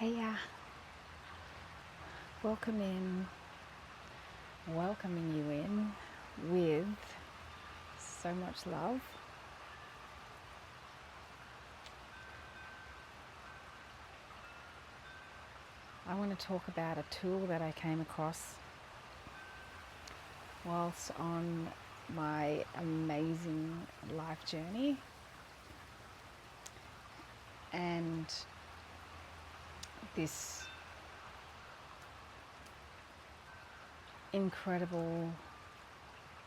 Hey, welcoming you in with so much love. I want to talk about a tool that I came across whilst on my amazing life journey, and this incredible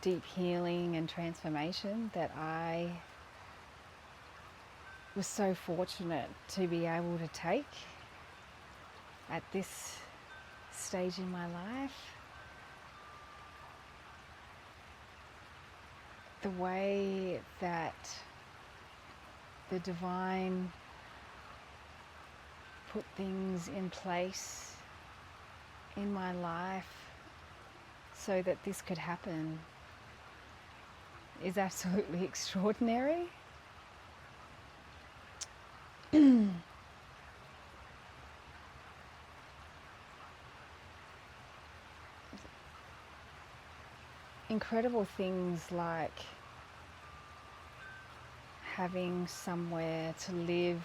deep healing and transformation that I was so fortunate to be able to take at this stage in my life. The way that the divine put things in place in my life so that this could happen is absolutely extraordinary. Incredible things like having somewhere to live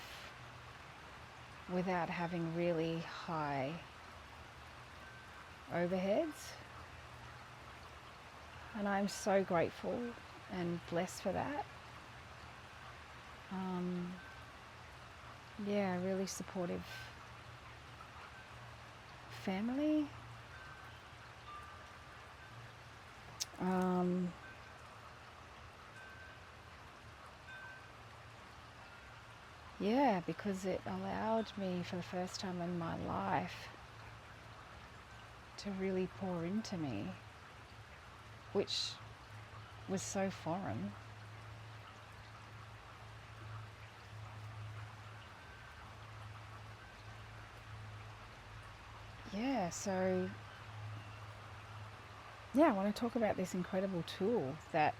without having really high overheads. And I'm so grateful and blessed for that. Really supportive family. Because it allowed me for the first time in my life to really pour into me, which was so foreign. I want to talk about this incredible tool that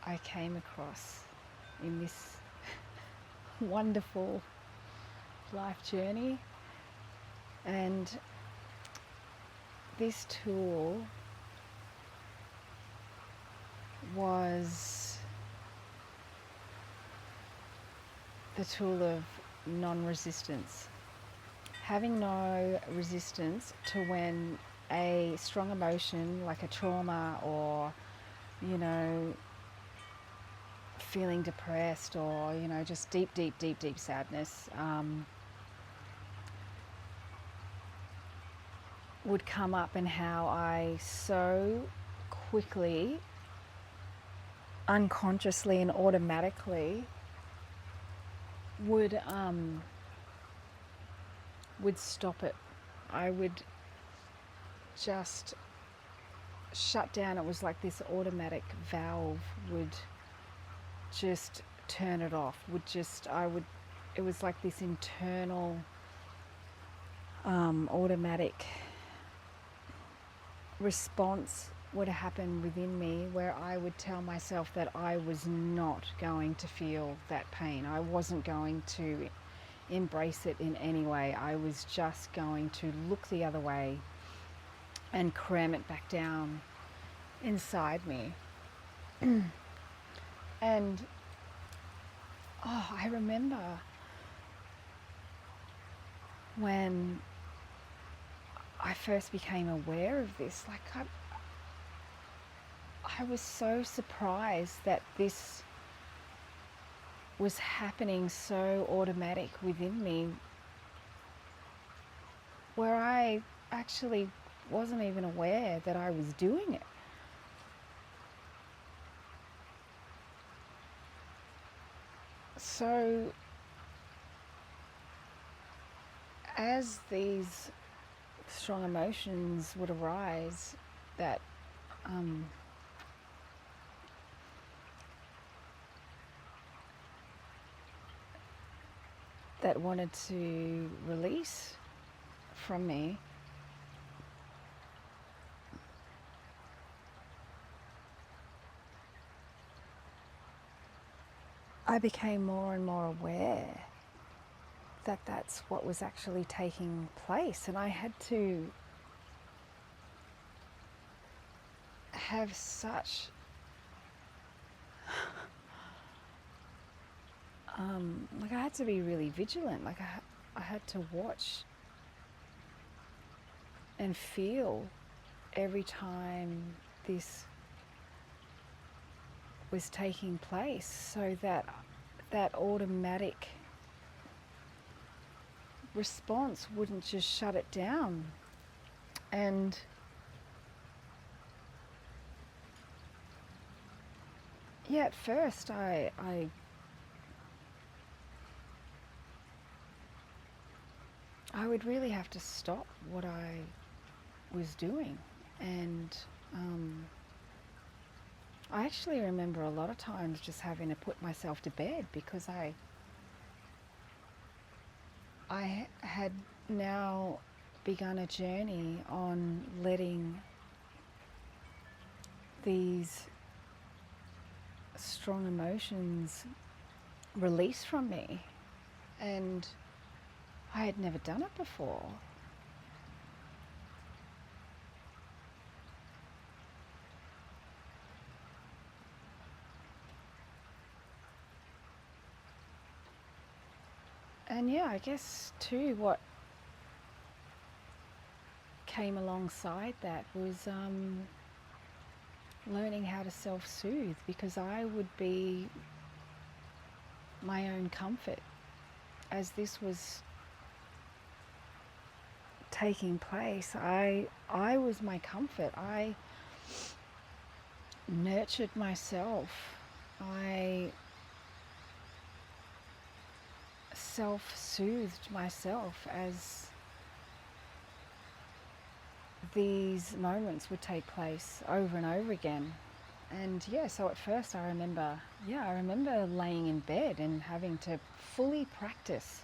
I came across in this wonderful life journey. And this tool was the tool of non-resistance. Having no resistance to when a strong emotion like a trauma or, feeling depressed or, just deep sadness would come up, and how I so quickly, unconsciously and automatically would stop it. I would just shut down. It was like this automatic valve would just turn it off. It was like this internal automatic response would happen within me where I would tell myself that I was not going to feel that pain. I wasn't going to embrace it in any way. I was just going to look the other way and cram it back down inside me. And I remember when I first became aware of this, I was so surprised that this was happening so automatic within me, where I actually wasn't even aware that I was doing it. So as these strong emotions would arise that that wanted to release from me, I became more and more aware that that's what was actually taking place. And I had to have such like I had to be really vigilant. Like I had to watch and feel every time this was taking place, so that that automatic response wouldn't just shut it down. And yeah, at first I would really have to stop what I was doing. And I actually remember a lot of times just having to put myself to bed, because I had now begun a journey on letting these strong emotions release from me. And I had never done it before. And yeah, I guess too, what came alongside that was learning how to self-soothe, because I would be my own comfort as this was taking place. I was my comfort. I nurtured myself. I self-soothed myself as these moments would take place over and over again. And yeah, so at first I remember laying in bed and having to fully practice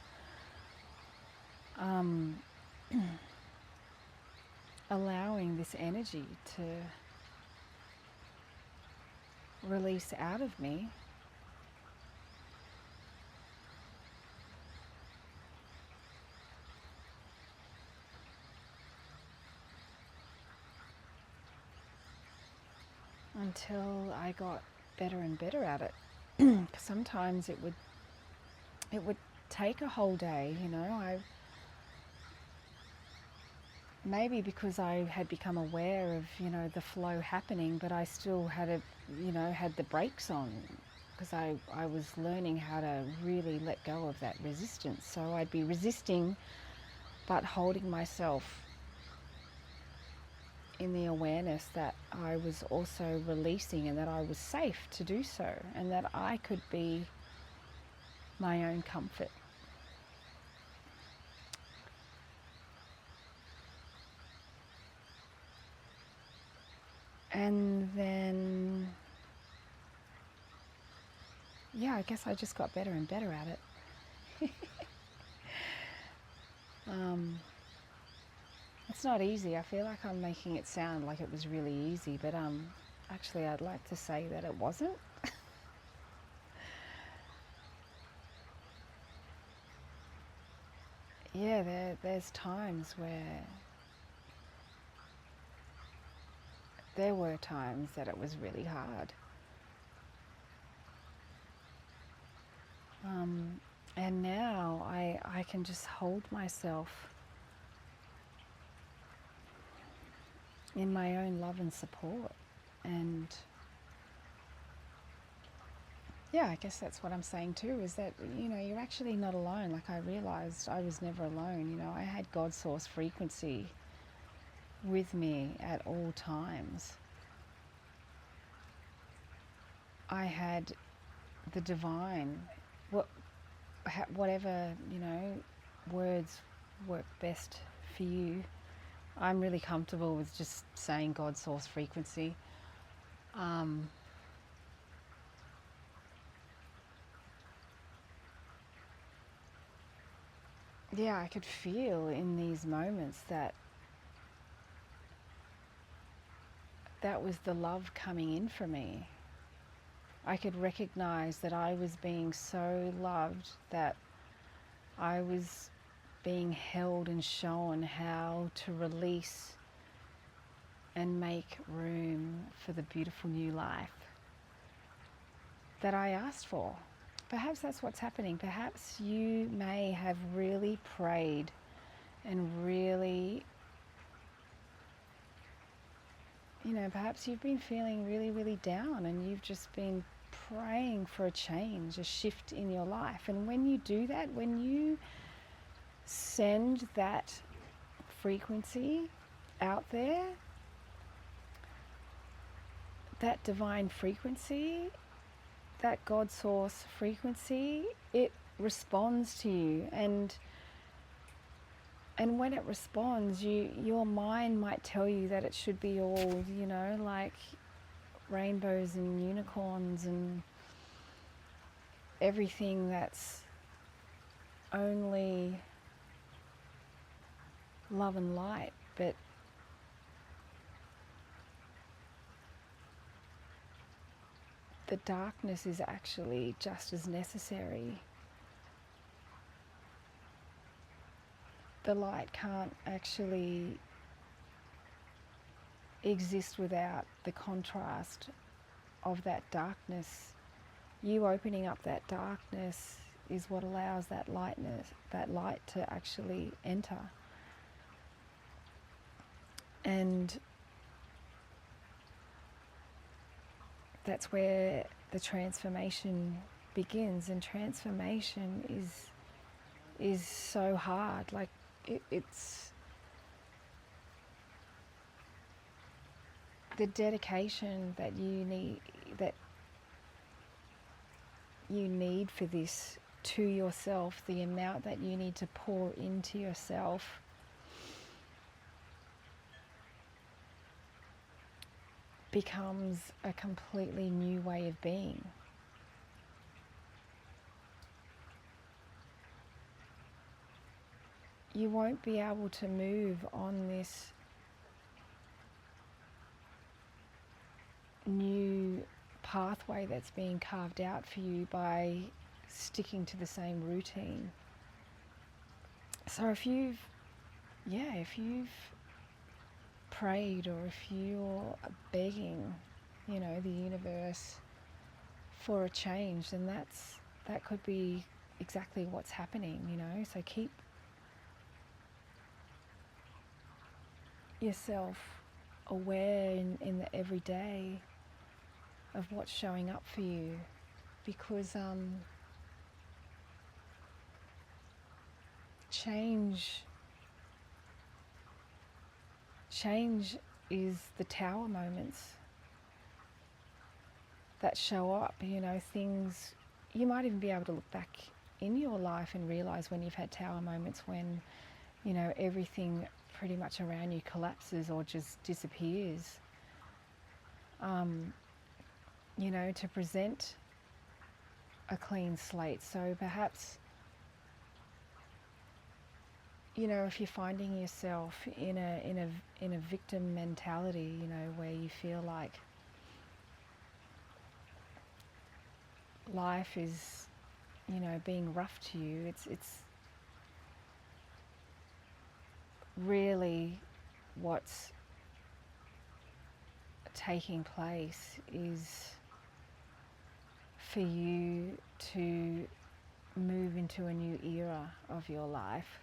allowing this energy to release out of me. Until I got better and better at it. Sometimes it would take a whole day, you know. Maybe because I had become aware of, you know, the flow happening, but I still had had the brakes on, because I was learning how to really let go of that resistance. So I'd be resisting, but holding myself in the awareness that I was also releasing, and that I was safe to do so, and that I could be my own comfort. And then, yeah, I guess I just got better and better at it. It's not easy. I feel like I'm making it sound like it was really easy, but actually I'd like to say that it wasn't. Yeah, there's times where there were times that it was really hard. And now I can just hold myself in my own love and support. And yeah, I guess that's what I'm saying too, is that, you know, you're actually not alone. Like, I realized I was never alone. You know, I had God source frequency with me at all times. I had the divine, whatever, you know, words work best for you. I'm really comfortable with just saying God source frequency. Yeah, I could feel in these moments that that was the love coming in for me. I could recognize that I was being so loved, that I was being held and shown how to release and make room for the beautiful new life that I asked for. Perhaps that's what's happening. Perhaps you may have really prayed and really, perhaps you've been feeling really, really down and you've just been praying for a change, a shift in your life. And when you do that, when you send that frequency out there, that divine frequency, that God source frequency, it responds to you. And when it responds, your mind might tell you that it should be all, like rainbows and unicorns and everything that's only love and light. But the darkness is actually just as necessary. The light can't actually exist without the contrast of that darkness. You opening up that darkness is what allows that light to actually enter. And that's where the transformation begins. And transformation is so hard. Like it's the dedication that you need for this to yourself, the amount that you need to pour into yourself becomes a completely new way of being. You won't be able to move on this new pathway that's being carved out for you by sticking to the same routine. So if you've prayed, or if you're begging, the universe for a change, then that could be exactly what's happening, So keep yourself aware in the everyday of what's showing up for you, because change is the tower moments that show up. Things you might even be able to look back in your life and realize when you've had tower moments when everything pretty much around you collapses or just disappears. To present a clean slate. So perhaps, if you're finding yourself in a victim mentality, where you feel like life is, being rough to you, it's really what's taking place is for you to move into a new era of your life.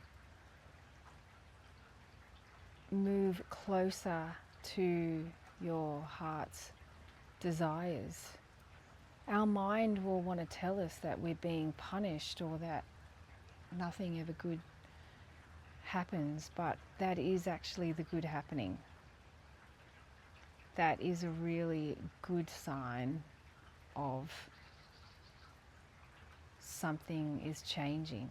Move closer to your heart's desires. Our mind will want to tell us that we're being punished or that nothing ever good happens, but that is actually the good happening. That is a really good sign of something is changing.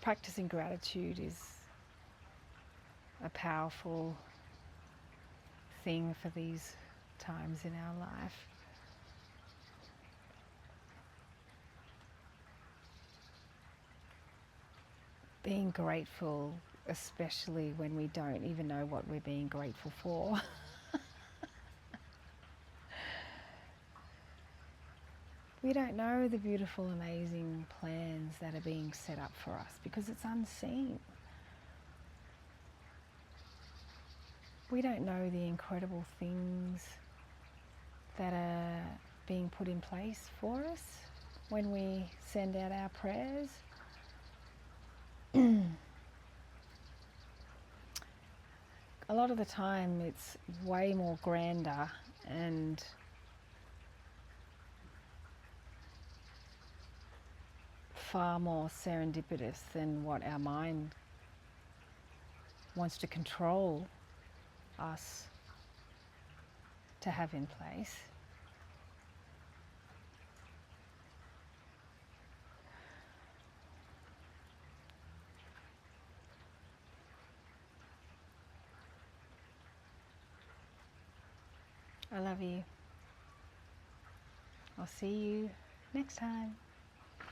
Practicing gratitude is a powerful thing for these times in our life. Being grateful, especially when we don't even know what we're being grateful for. We don't know the beautiful, amazing plans that are being set up for us because it's unseen. We don't know the incredible things that are being put in place for us when we send out our prayers. A lot of the time it's way more grander and far more serendipitous than what our mind wants to control us to have in place. I love you. I'll see you next time.